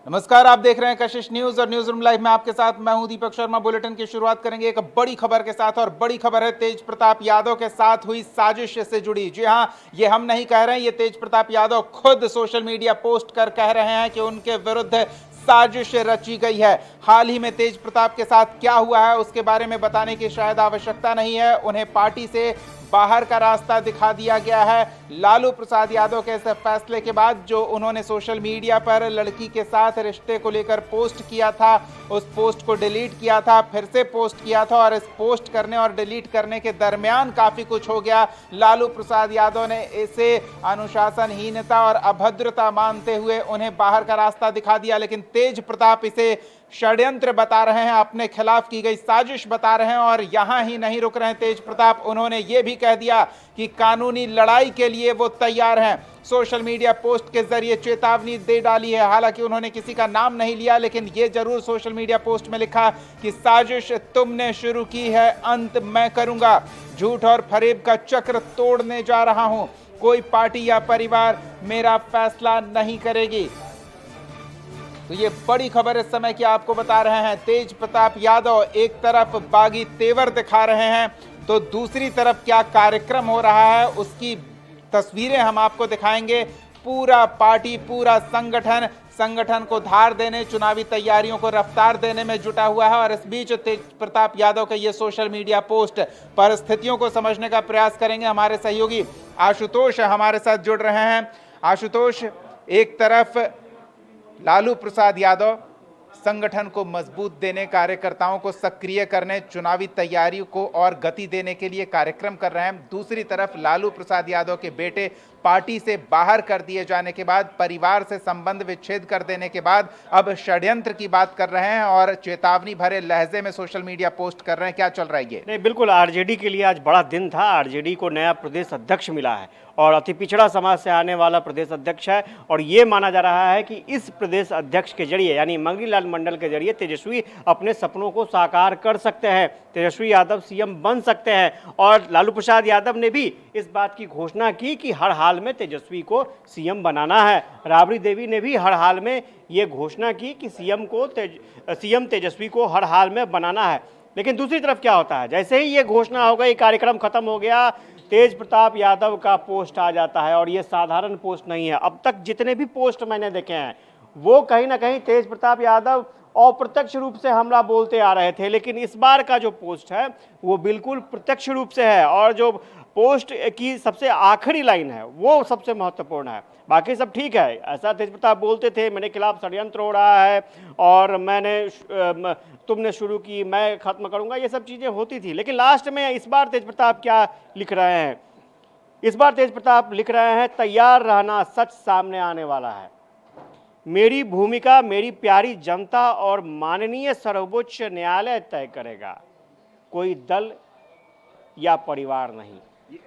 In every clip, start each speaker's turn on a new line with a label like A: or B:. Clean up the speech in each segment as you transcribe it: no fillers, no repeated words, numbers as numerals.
A: नमस्कार, आप देख रहे हैं कशिश न्यूज और न्यूज रूम लाइव में आपके साथ मैं हूं दीपक शर्मा। बुलेटिन की शुरुआत करेंगे एक बड़ी खबर के साथ और बड़ी खबर है तेज प्रताप यादव के साथ हुई साजिश से जुड़ी। जी हां, ये हम नहीं कह रहे हैं, ये तेज प्रताप यादव खुद सोशल मीडिया पोस्ट कर कह रहे हैं कि उनके विरुद्ध साजिश रची गई है। हाल ही में तेज प्रताप के साथ क्या हुआ है उसके बारे में बताने की शायद आवश्यकता नहीं है। उन्हें पार्टी से बाहर का रास्ता दिखा दिया गया है। लालू प्रसाद यादव के इस फैसले के बाद जो उन्होंने सोशल मीडिया पर लड़की के साथ रिश्ते को लेकर पोस्ट किया था, उस पोस्ट को डिलीट किया था, फिर से पोस्ट किया था और इस पोस्ट करने और डिलीट करने के दरमियान काफी कुछ हो गया। लालू प्रसाद यादव ने इसे अनुशासनहीनता और अभद्रता मानते हुए उन्हें बाहर का रास्ता दिखा दिया, लेकिन तेज प्रताप इसे षड्यंत्र बता रहे हैं, अपने खिलाफ की गई साजिश बता रहे हैं। और यहां ही नहीं रुक रहे हैं तेज प्रताप, उन्होंने यह भी कह दिया कि कानूनी लड़ाई के लिए वो तैयार हैं। सोशल मीडिया पोस्ट के जरिए चेतावनी दे डाली है। हालांकि उन्होंने किसी का नाम नहीं लिया, लेकिन ये जरूर सोशल मीडिया पोस्ट में लिखा कि साजिश तुमने शुरू की है, अंत मैं करूंगा। झूठ और फरेब का चक्र तोड़ने जा रहा हूं, कोई पार्टी या परिवार मेरा फैसला नहीं करेगी। तो ये बड़ी खबर इस समय की आपको बता रहे हैं। तेज प्रताप यादव एक तरफ बागी तेवर दिखा रहे हैं, तो दूसरी तरफ क्या कार्यक्रम हो रहा है उसकी तस्वीरें हम आपको दिखाएंगे। पूरा पार्टी, पूरा संगठन को धार देने, चुनावी तैयारियों को रफ्तार देने में जुटा हुआ है। और इस बीच तेज प्रताप यादव के ये सोशल मीडिया पोस्ट परिस्थितियों को समझने का प्रयास करेंगे। हमारे सहयोगी आशुतोष हमारे साथ जुड़ रहे हैं। आशुतोष, एक तरफ लालू प्रसाद यादव संगठन को मजबूत देने, कार्यकर्ताओं को सक्रिय करने, चुनावी तैयारियों को और गति देने के लिए कार्यक्रम कर रहे हैं। दूसरी तरफ लालू प्रसाद यादव के बेटे पार्टी से बाहर कर दिए जाने के बाद, परिवार से संबंध विच्छेद कर देने के बाद अब षड्यंत्र की बात कर रहे हैं और चेतावनी भरे लहजे में सोशल मीडिया पोस्ट कर रहे हैं। क्या चल रहा है ये?
B: नहीं, बिल्कुल आरजेडी के लिए आज बड़ा दिन था। आरजेडी को नया प्रदेश अध्यक्ष मिला है और अति पिछड़ा समाज से आने वाला प्रदेश अध्यक्ष है। और ये माना जा रहा है कि इस प्रदेश अध्यक्ष के जरिए यानी मंगलीलाल मंडल के जरिए तेजस्वी अपने सपनों को साकार कर सकते हैं, तेजस्वी यादव सीएम बन सकते हैं। और लालू प्रसाद यादव ने भी इस बात की घोषणा की कि हर हाल में तेजस्वी को सीएम बनाना है। राबड़ी देवी ने भी हर हाल में ये घोषणा की कि सीएम तेजस्वी को हर हाल में बनाना है। लेकिन दूसरी तरफ क्या होता है, जैसे ही ये घोषणा हो गई, कार्यक्रम खत्म हो गया, तेज प्रताप यादव का पोस्ट आ जाता है। और ये साधारण पोस्ट नहीं है। अब तक जितने भी पोस्ट मैंने देखे हैं वो कहीं ना कहीं तेज प्रताप यादव अप्रत्यक्ष रूप से हमला बोलते आ रहे थे, लेकिन इस बार का जो पोस्ट है वो बिल्कुल प्रत्यक्ष रूप से है। और जो पोस्ट की सबसे आखिरी लाइन है वो सबसे महत्वपूर्ण है, बाकी सब ठीक है। ऐसा तेज प्रताप बोलते थे, मेरे खिलाफ षड्यंत्र हो रहा है और तुमने शुरू की, मैं खत्म करूंगा, ये सब चीज़ें होती थी। लेकिन लास्ट में इस बार तेज प्रताप क्या लिख रहे हैं? इस बार तेज प्रताप लिख रहे हैं, तैयार रहना, सच सामने आने वाला है। मेरी भूमिका मेरी प्यारी जनता और माननीय सर्वोच्च न्यायालय तय करेगा, कोई दल या परिवार नहीं।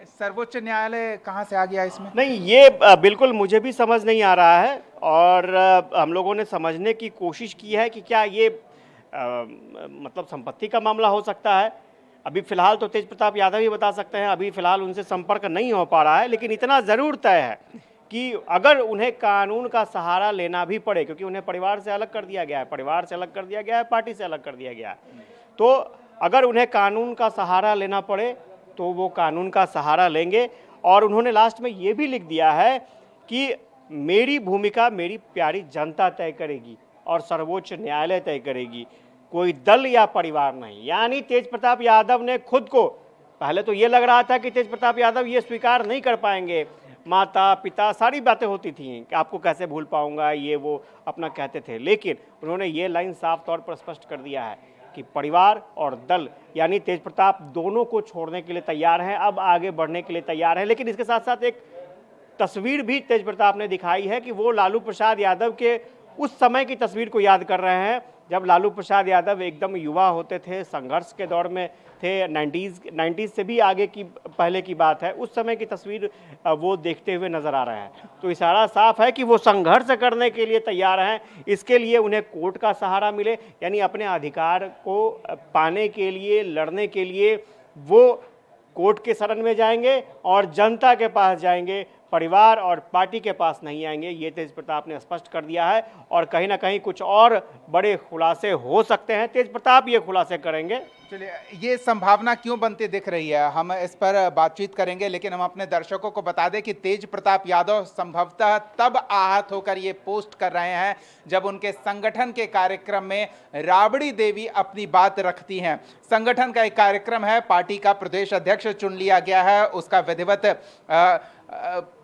A: सर्वोच्च न्यायालय कहां से आ गया इसमें?
B: नहीं, ये बिल्कुल मुझे भी समझ नहीं आ रहा है। और हम लोगों ने समझने की कोशिश की है कि क्या ये मतलब संपत्ति का मामला हो सकता है। अभी फिलहाल तो तेज प्रताप यादव ही बता सकते हैं, अभी फिलहाल उनसे संपर्क नहीं हो पा रहा है। लेकिन इतना ज़रूर तय है कि अगर उन्हें कानून का सहारा लेना भी पड़े, क्योंकि उन्हें परिवार से अलग कर दिया गया है, परिवार से अलग कर दिया गया है, पार्टी से अलग कर दिया गया है, तो अगर उन्हें कानून का सहारा लेना पड़े तो वो कानून का सहारा लेंगे। और उन्होंने लास्ट में ये भी लिख दिया है कि मेरी भूमिका मेरी प्यारी जनता तय करेगी और सर्वोच्च न्यायालय तय करेगी, कोई दल या परिवार नहीं। यानी तेज प्रताप यादव ने खुद को, पहले तो ये लग रहा था कि तेज प्रताप यादव ये स्वीकार नहीं कर पाएंगे, माता पिता सारी बातें होती थी कि आपको कैसे भूल पाऊंगा, ये वो अपना कहते थे। लेकिन उन्होंने ये लाइन साफ तौर पर स्पष्ट कर दिया है कि परिवार और दल यानी तेज प्रताप दोनों को छोड़ने के लिए तैयार हैं, अब आगे बढ़ने के लिए तैयार हैं। लेकिन इसके साथ साथ एक तस्वीर भी तेज प्रताप ने दिखाई है कि वो लालू प्रसाद यादव के उस समय की तस्वीर को याद कर रहे हैं जब लालू प्रसाद यादव एकदम युवा होते थे, संघर्ष के दौर में थे। 90s से भी आगे की पहले की बात है, उस समय की तस्वीर वो देखते हुए नजर आ रहे हैं। तो इशारा साफ है कि वो संघर्ष करने के लिए तैयार हैं। इसके लिए उन्हें कोर्ट का सहारा मिले, यानी अपने अधिकार को पाने के लिए, लड़ने के लिए वो कोर्ट के शरण में जाएंगे और जनता के पास जाएंगे, परिवार और पार्टी के पास नहीं आएंगे, ये तेज प्रताप ने स्पष्ट कर दिया है। और कहीं ना कहीं कुछ और बड़े खुलासे हो सकते हैं, तेज प्रताप ये खुलासे करेंगे।
A: चलिए, ये संभावना क्यों बनती दिख रही है, हम इस पर बातचीत करेंगे, लेकिन हम अपने दर्शकों को बता दें कि तेज प्रताप यादव संभवतः तब आहत होकर ये पोस्ट कर रहे हैं जब उनके संगठन के कार्यक्रम में राबड़ी देवी अपनी बात रखती हैं। संगठन का एक कार्यक्रम है, पार्टी का प्रदेश अध्यक्ष चुन लिया गया है, उसका विधिवत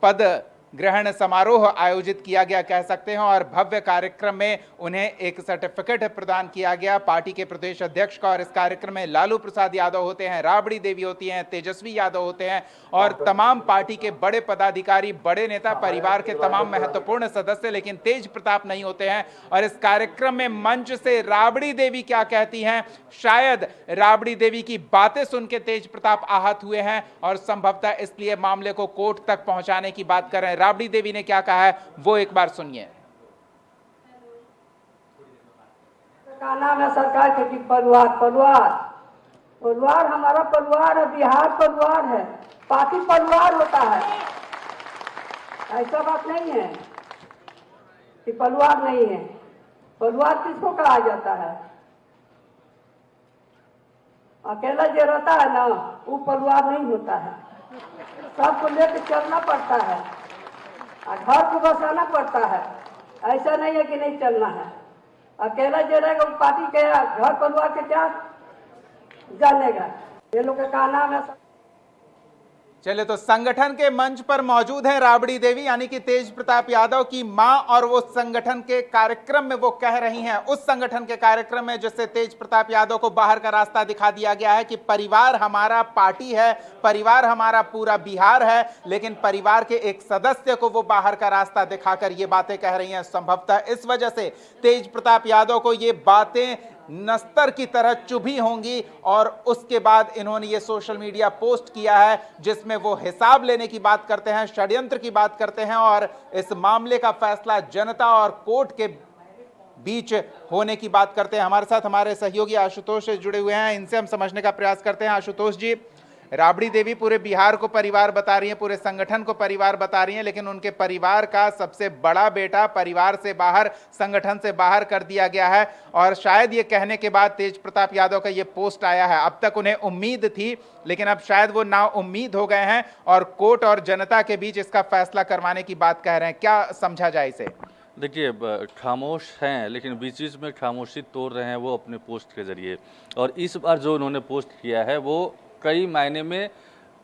A: पद ग्रहण समारोह आयोजित किया गया कह सकते हैं, और भव्य कार्यक्रम में उन्हें एक सर्टिफिकेट प्रदान किया गया पार्टी के प्रदेश अध्यक्ष का। और इस कार्यक्रम में लालू प्रसाद यादव होते हैं, राबड़ी देवी होती हैं, तेजस्वी यादव होते हैं और तमाम पार्टी के बड़े पदाधिकारी, बड़े नेता, परिवार के तमाम महत्वपूर्ण सदस्य, लेकिन तेज प्रताप नहीं होते हैं। और इस कार्यक्रम में मंच से राबड़ी देवी क्या कहती हैं, शायद राबड़ी देवी की बातें सुन के तेज प्रताप आहत हुए हैं और संभवतः इसलिए मामले को कोर्ट तक पहुंचाने की बात कर रहे हैं। राबड़ी देवी ने क्या कहा है वो एक बार सुनिए।
C: का नाम है सरकार के कि परिवार हमारा परिवार है, बिहार परिवार है, पार्टी परिवार होता है। ऐसा बात नहीं है कि परिवार नहीं है। परिवार किसको कहा जाता है? अकेला जो रहता है ना वो परिवार नहीं होता है। सबको लेकर चलना पड़ता है, घर को बसाना पड़ता है। ऐसा नहीं है कि नहीं चलना है। अकेला जो रहेगा वो पार्टी के घर परिवार के क्या जानेगा। ये लोग का नाम है।
A: चले, तो संगठन के मंच पर मौजूद हैं राबड़ी देवी यानी कि तेज प्रताप यादव की मां, और वो संगठन के कार्यक्रम में वो कह रही हैं, उस संगठन के कार्यक्रम में जिससे तेज प्रताप यादव को बाहर का रास्ता दिखा दिया गया है कि परिवार हमारा पार्टी है, परिवार हमारा पूरा बिहार है, लेकिन परिवार के एक सदस्य को वो बाहर का रास्ता दिखाकर ये बातें कह रही हैं। संभवतः इस वजह से तेज प्रताप यादव को ये बातें नस्तर की तरह चुभी होंगी और उसके बाद इन्होंने ये सोशल मीडिया पोस्ट किया है जिसमें वो हिसाब लेने की बात करते हैं, षड्यंत्र की बात करते हैं और इस मामले का फैसला जनता और कोर्ट के बीच होने की बात करते हैं। हमारे साथ हमारे सहयोगी आशुतोष से जुड़े हुए हैं, इनसे हम समझने का प्रयास करते हैं। आशुतोष जी, राबड़ी देवी पूरे बिहार को परिवार बता रही हैं, पूरे संगठन को परिवार बता रही हैं, लेकिन उनके परिवार का सबसे बड़ा बेटा परिवार से बाहर, संगठन से बाहर कर दिया गया है और शायद ये कहने के बाद तेज प्रताप यादव का ये पोस्ट आया है। अब तक उन्हें उम्मीद थी, लेकिन अब शायद वो ना उम्मीद हो गए हैं और कोर्ट और जनता के बीच इसका फैसला करवाने की बात कह रहे हैं। क्या समझा जाए इसे?
D: देखिए, खामोश हैं लेकिन बीच बीच में खामोशी तोड़ रहे हैं वो अपने पोस्ट के ज़रिए। और इस बार जो उन्होंने पोस्ट किया है वो कई मायने में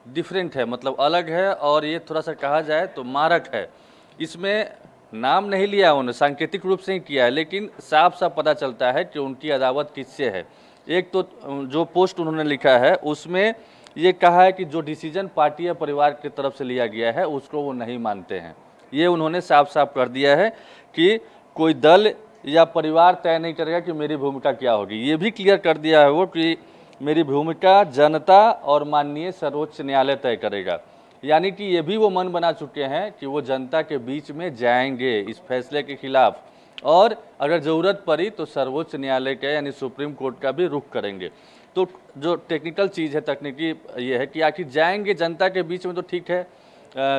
D: डिफरेंट है, मतलब अलग है, और ये थोड़ा सा कहा जाए तो मारक है। इसमें नाम नहीं लिया उन्होंने, सांकेतिक रूप से ही किया है, लेकिन साफ साफ पता चलता है कि उनकी अदावत किससे है। एक तो जो पोस्ट उन्होंने लिखा है उसमें ये कहा है कि जो डिसीजन पार्टी या परिवार की तरफ से लिया गया है उसको वो नहीं मानते हैं। ये उन्होंने साफ साफ कर दिया है कि कोई दल या परिवार तय नहीं करेगा कि मेरी भूमिका क्या होगी। ये भी क्लियर कर दिया है वो कि मेरी भूमिका जनता और माननीय सर्वोच्च न्यायालय तय करेगा। यानी कि ये भी वो मन बना चुके हैं कि वो जनता के बीच में जाएंगे इस फैसले के खिलाफ, और अगर ज़रूरत पड़ी तो सर्वोच्च न्यायालय का यानी सुप्रीम कोर्ट का भी रुख करेंगे। तो जो टेक्निकल चीज़ है, तकनीकी ये है कि आखिर जाएंगे जनता के बीच में तो ठीक है,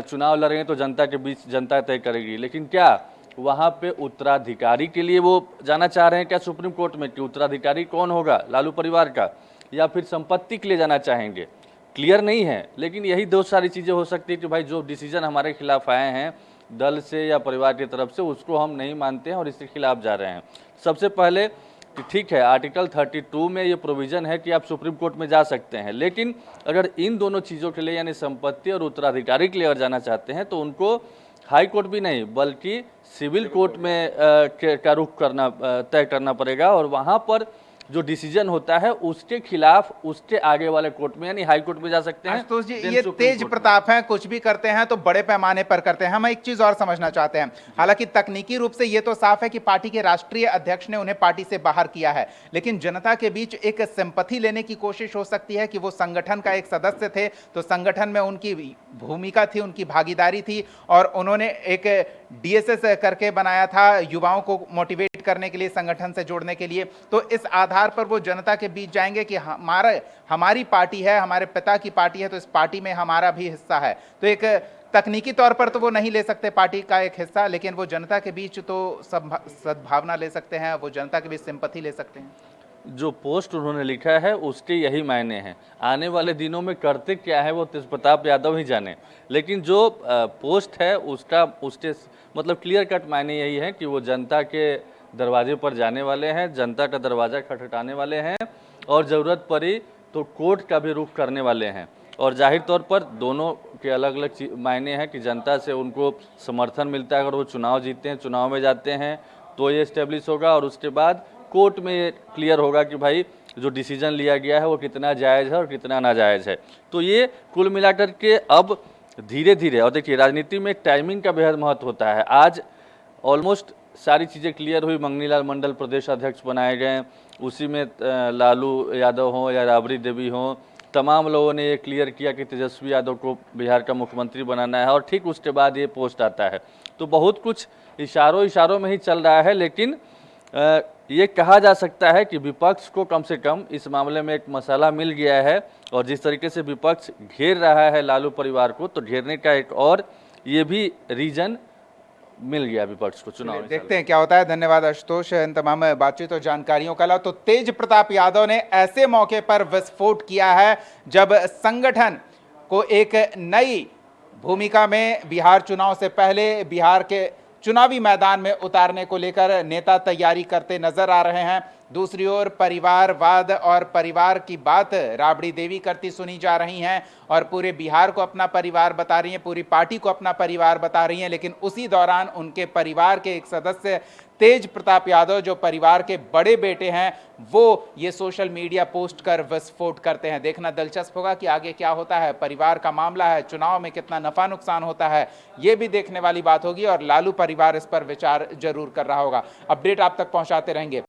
D: चुनाव लड़ेंगे तो जनता के बीच जनता तय करेगी, लेकिन क्या वहाँ पे उत्तराधिकारी के लिए वो जाना चाह रहे हैं क्या सुप्रीम कोर्ट में कि उत्तराधिकारी कौन होगा, लालू परिवार का, या फिर संपत्ति के लिए जाना चाहेंगे? क्लियर नहीं है, लेकिन यही दो सारी चीज़ें हो सकती है कि भाई जो डिसीजन हमारे खिलाफ आए हैं दल से या परिवार की तरफ से उसको हम नहीं मानते हैं और इसके खिलाफ जा रहे हैं। सबसे पहले कि ठीक है, आर्टिकल 32 में ये प्रोविज़न है कि आप सुप्रीम कोर्ट में जा सकते हैं, लेकिन अगर इन दोनों चीज़ों के लिए यानी संपत्ति और उत्तराधिकारी के लिए अगर जाना चाहते हैं तो उनको हाई कोर्ट भी नहीं बल्कि सिविल कोर्ट में का रुख करना तय करना पड़ेगा, और वहाँ पर जो डिसीजन होता है उसके खिलाफ उसके आगे वाले कोर्ट में यानी हाई कोर्ट में जा सकते हैं।
A: आशुतोष जी, ये तेज प्रताप हैं, कुछ भी करते हैं तो बड़े पैमाने पर करते हैं। हम एक चीज और समझना चाहते हैं, हालांकि तकनीकी रूप से ये तो साफ है कि पार्टी के राष्ट्रीय अध्यक्ष ने उन्हें पार्टी से बाहर किया है, लेकिन जनता के बीच एक सिंपैथी लेने की कोशिश हो सकती है कि वो संगठन का एक सदस्य थे, तो संगठन में उनकी भूमिका थी, उनकी भागीदारी थी और उन्होंने एक डीएसएस करके बनाया था युवाओं को मोटिवेट करने के लिए, संगठन से जोड़ने के लिए। तो इस आधार पर वो जनता के बीच जाएंगे कि हमारी पार्टी है, हमारे पिता की पार्टी है, तो इस पार्टी में हमारा भी हिस्सा है। तो एक तकनीकी तौर पर तो वो नहीं ले सकते पार्टी का एक हिस्सा, लेकिन वो जनता के बीच तो सद्भावना ले सकते हैं, वो जनता के बीच सिंपैथी ले सकते हैं।
D: जो पोस्ट उन्होंने लिखा है उसके यही मायने हैं। आने वाले दिनों में करते क्या है वो तेज प्रताप यादव ही जाने, लेकिन जो पोस्ट है उसके मतलब क्लियर कट मायने यही है कि वो जनता के दरवाजे पर जाने वाले हैं, जनता का दरवाज़ा खटखटाने वाले हैं और ज़रूरत पड़ी तो कोर्ट का भी रुख करने वाले हैं। और जाहिर तौर पर दोनों के अलग अलग मायने हैं कि जनता से उनको समर्थन मिलता है, अगर वो चुनाव जीतते हैं, चुनाव में जाते हैं तो ये इस्टेब्लिश होगा और उसके बाद कोर्ट में ये क्लियर होगा कि भाई जो डिसीजन लिया गया है वो कितना जायज़ है और कितना नाजायज़ है। तो ये कुल मिलाकर के अब धीरे धीरे, और देखिए राजनीति में टाइमिंग का बेहद महत्व होता है। आज ऑलमोस्ट सारी चीज़ें क्लियर हुई, मंगनीलाल मंडल प्रदेश अध्यक्ष बनाए गए, उसी में लालू यादव हों या राबड़ी देवी हों, तमाम लोगों ने ये क्लियर किया कि तेजस्वी यादव को बिहार का मुख्यमंत्री बनाना है और ठीक उसके बाद ये पोस्ट आता है। तो बहुत कुछ इशारों में ही चल रहा है, लेकिन ये कहा जा सकता है कि विपक्ष को कम से कम इस मामले में एक मसाला मिल गया है और जिस तरीके से विपक्ष घेर रहा है लालू परिवार को, तो घेरने का एक और ये भी रीजन मिल गया विपक्ष को चुनाव में।
A: देखते हैं क्या होता है। धन्यवाद आशुतोष इन तमाम बातचीत और जानकारियों का। तो तेज प्रताप यादव ने ऐसे मौके पर विस्फोट किया है जब संगठन को एक नई भूमिका में बिहार चुनाव से पहले बिहार के चुनावी मैदान में उतारने को लेकर नेता तैयारी करते नजर आ रहे हैं। दूसरी ओर परिवारवाद और परिवार की बात राबड़ी देवी करती सुनी जा रही हैं और पूरे बिहार को अपना परिवार बता रही हैं, पूरी पार्टी को अपना परिवार बता रही हैं। लेकिन उसी दौरान उनके परिवार के एक सदस्य तेज प्रताप यादव, जो परिवार के बड़े बेटे हैं, वो ये सोशल मीडिया पोस्ट कर विस्फोट करते हैं। देखना दिलचस्प होगा कि आगे क्या होता है। परिवार का मामला है, चुनाव में कितना नफा नुकसान होता है ये भी देखने वाली बात होगी और लालू परिवार इस पर विचार जरूर कर रहा होगा। अपडेट आप तक पहुंचाते रहेंगे।